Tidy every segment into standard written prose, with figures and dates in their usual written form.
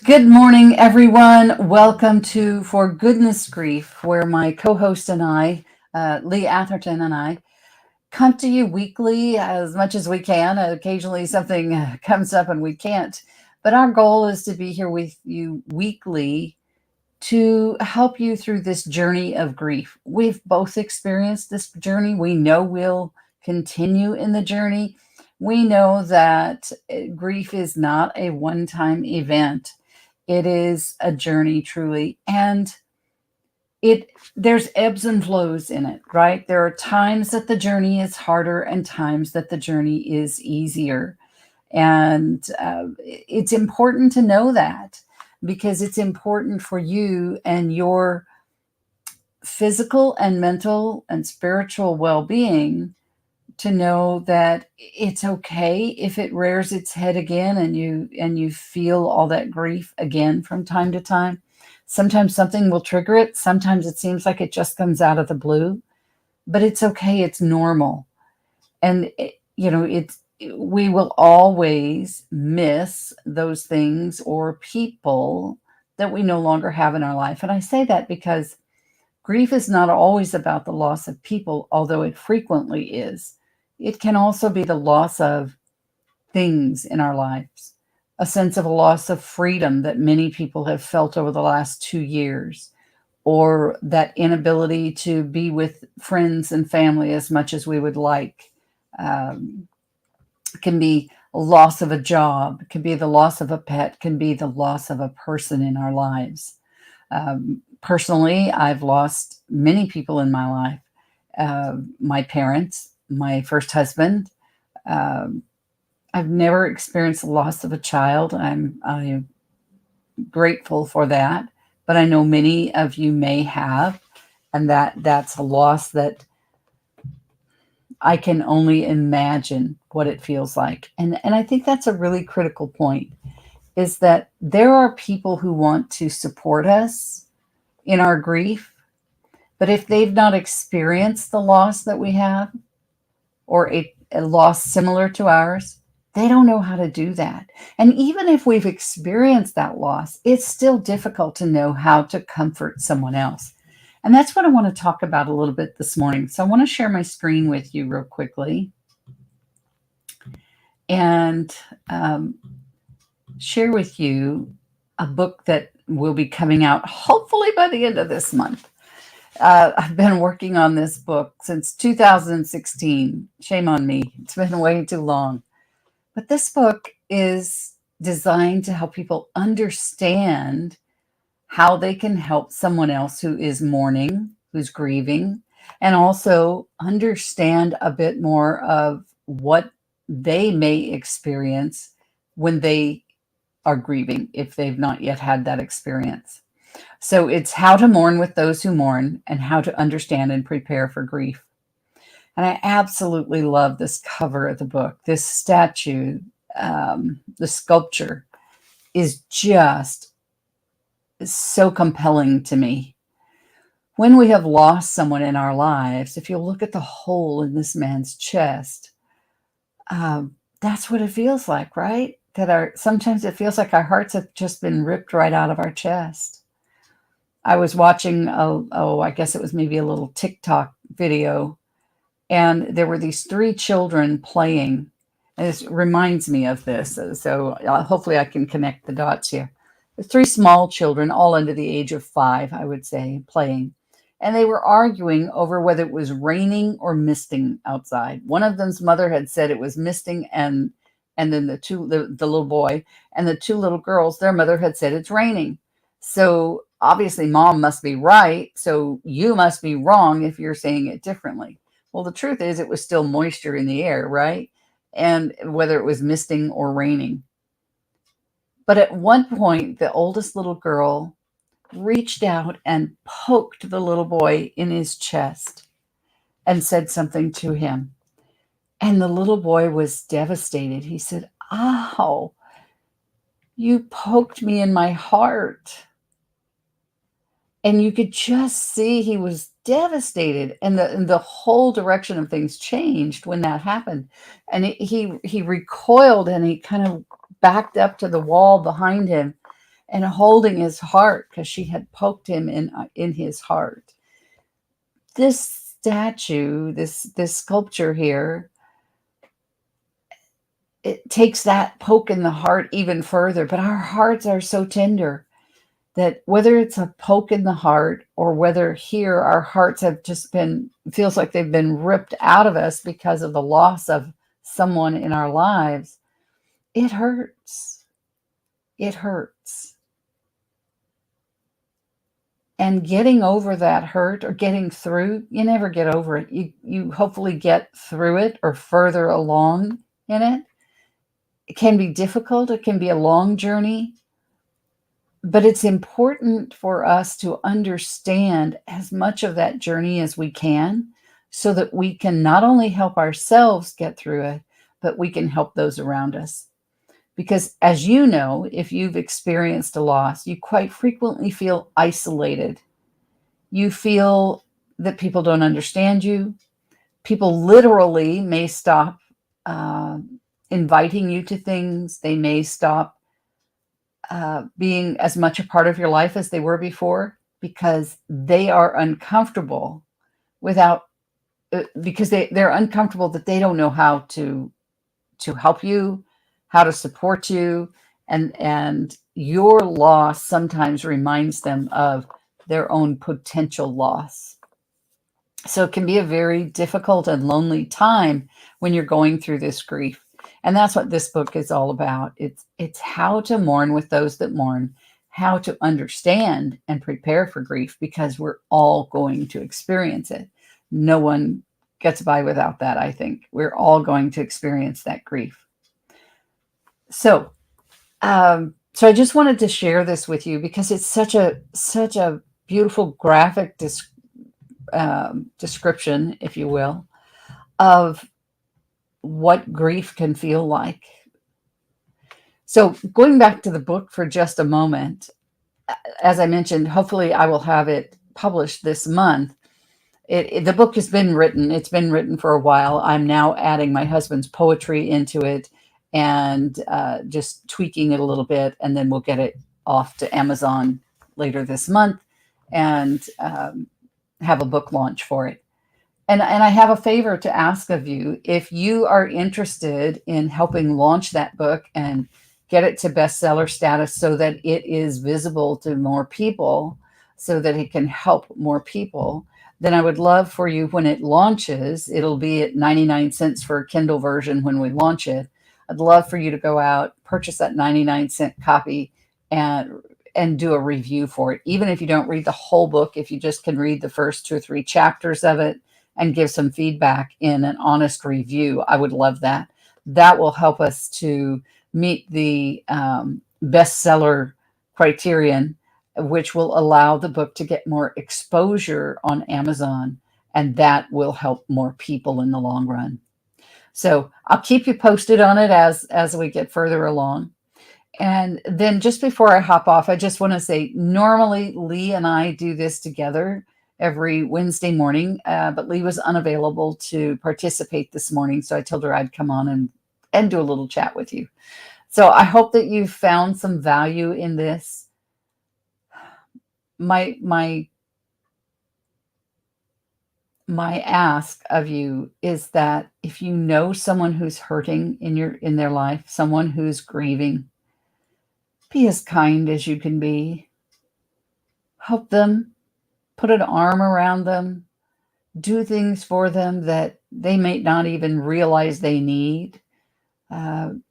Good morning, everyone. Welcome to For Goodness Grief, where my co host and I, Lee Atherton, and I, come to you weekly as much as we can. Occasionally, something comes up and we can't. But our goal is to be here with you weekly to help you through this journey of grief. We've both experienced this journey. We know we'll continue in the journey. We know that grief is not a one time event, it is a journey truly. And it there's ebbs and flows in it, right? There are times that the journey is harder and times that the journey is easier. And it's important to know that because it's important for you and your physical and mental and spiritual well-being to know that it's okay if it rears its head again and you feel all that grief again from time to time. Sometimes something will trigger it, sometimes it seems like it just comes out of the blue, but it's okay, it's normal. And it's we will always miss those things or people that we no longer have in our life. And I say that because grief is not always about the loss of people, although it frequently is. It can also be the loss of things in our lives, a sense of a loss of freedom that many people have felt over the last 2 years, or that inability to be with friends and family as much as we would like. Um, can be a loss of a job, can be the loss of a pet, can be the loss of a person in our lives. Personally, I've lost many people in my life. My parents, my first husband. Um, I've never experienced the loss of a child. I'm grateful for that, but I know many of you may have, and that's a loss that I can only imagine what it feels like. And I think that's a really critical point, is that there are people who want to support us in our grief, but if they've not experienced the loss that we have, or a loss similar to ours, they don't know how to do that. And even if we've experienced that loss, it's still difficult to know how to comfort someone else. And that's what I want to talk about a little bit this morning. So I want to share my screen with you real quickly and share with you a book that will be coming out hopefully by the end of this month. I've been working on this book since 2016. Shame on me. It's been way too long. But this book is designed to help people understand how they can help someone else who is mourning, who's grieving, and also understand a bit more of what they may experience when they are grieving if they've not yet had that experience. So it's how to mourn with those who mourn and how to understand and prepare for grief. And I absolutely love this cover of the book. This statue, the sculpture, is just so compelling to me. When we have lost someone in our lives, if you look at the hole in this man's chest, that's what it feels like, right? Sometimes it feels like our hearts have just been ripped right out of our chest. I was watching, I guess it was maybe a little TikTok video, and there were these three children playing. And this reminds me of this. So hopefully I can connect the dots here. The three small children, all under the age of 5, I would say, playing. And they were arguing over whether it was raining or misting outside. One of them's mother had said it was misting, and then the little boy and the two little girls, their mother had said it's raining. So obviously mom must be right. So you must be wrong if you're saying it differently. Well, the truth is it was still moisture in the air, right? And whether it was misting or raining. But at one point, the oldest little girl reached out and poked the little boy in his chest and said something to him. And the little boy was devastated. He said, "Ow, you poked me in my heart." And you could just see he was devastated, and the whole direction of things changed when that happened. And he recoiled and he kind of backed up to the wall behind him, and holding his heart because she had poked him in his heart. This statue, this sculpture here, it takes that poke in the heart even further. But our hearts are so tender that whether it's a poke in the heart or whether here our hearts have just been, feels like they've been ripped out of us because of the loss of someone in our lives, it hurts. It hurts. And getting over that hurt or getting through, you never get over it. You hopefully get through it or further along in it. It can be difficult. It can be a long journey. But it's important for us to understand as much of that journey as we can so that we can not only help ourselves get through it, but we can help those around us. Because as you know, if you've experienced a loss, you quite frequently feel isolated. You feel that people don't understand you. People literally may stop uh, inviting you to things. They may stop being as much a part of your life as they were before because they are uncomfortable without because they're uncomfortable that they don't know how to help you, how to support you, and your loss sometimes reminds them of their own potential loss. So it can be a very difficult and lonely time when you're going through this grief. And that's what this book is all about. It's how to mourn with those that mourn, how to understand and prepare for grief because we're all going to experience it. No one gets by without that, I think. We're all going to experience that grief. So, so I just wanted to share this with you because it's such a beautiful graphic description, if you will, of what grief can feel like. So going back to the book for just a moment, as I mentioned, hopefully I will have it published this month. The book has been written. It's been written for a while. I'm now adding my husband's poetry into it and just tweaking it a little bit, and then we'll get it off to Amazon later this month and have a book launch for it. And I have a favor to ask of you. If you are interested in helping launch that book and get it to bestseller status so that it is visible to more people, so that it can help more people, then I would love for you when it launches, it'll be at 99 cents for a Kindle version when we launch it. I'd love for you to go out, purchase that 99-cent copy and do a review for it. Even if you don't read the whole book, if you just can read the first 2 or 3 chapters of it and give some feedback in an honest review, I would love that. That will help us to meet the bestseller criterion, which will allow the book to get more exposure on Amazon, and that will help more people in the long run. So I'll keep you posted on it as we get further along. And then just before I hop off, I just want to say, normally Lee and I do this together every Wednesday morning, but Lee was unavailable to participate this morning, so I told her I'd come on and do a little chat with you. So I hope that you've found some value in this. My ask of you is that if you know someone who's hurting in their life, someone who's grieving, be as kind as you can be. Help them, put an arm around them, do things for them that they may not even realize they need. Come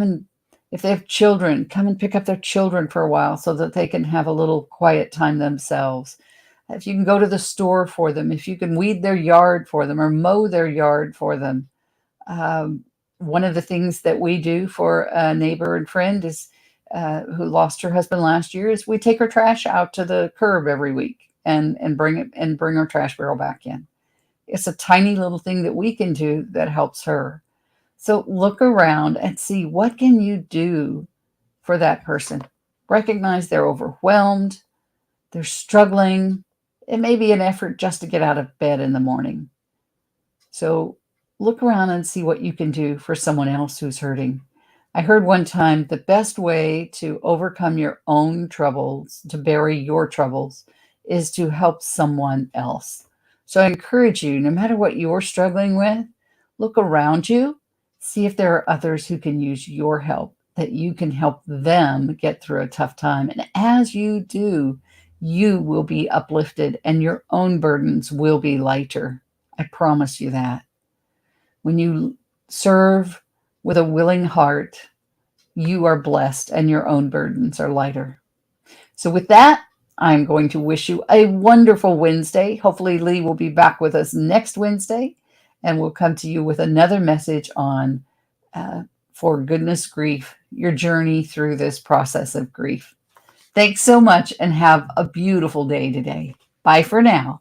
and, if they have children, come and pick up their children for a while so that they can have a little quiet time themselves. If you can go to the store for them, if you can weed their yard for them or mow their yard for them. One of the things that we do for a neighbor and friend is who lost her husband last year is we take her trash out to the curb every week and bring her trash barrel back in. It's a tiny little thing that we can do that helps her. So look around and see what can you do for that person. Recognize they're overwhelmed, they're struggling. It may be an effort just to get out of bed in the morning. So look around and see what you can do for someone else who's hurting. I heard one time the best way to overcome your own troubles, to bury your troubles, is to help someone else. So I encourage you, no matter what you're struggling with, look around you, see if there are others who can use your help, that you can help them get through a tough time. And as you do, you will be uplifted and your own burdens will be lighter. I promise you that. When you serve with a willing heart, you are blessed and your own burdens are lighter. So, with that, I'm going to wish you a wonderful Wednesday. Hopefully, Lee will be back with us next Wednesday, and we'll come to you with another message on For Goodness Grief, your journey through this process of grief. Thanks so much and have a beautiful day today. Bye for now.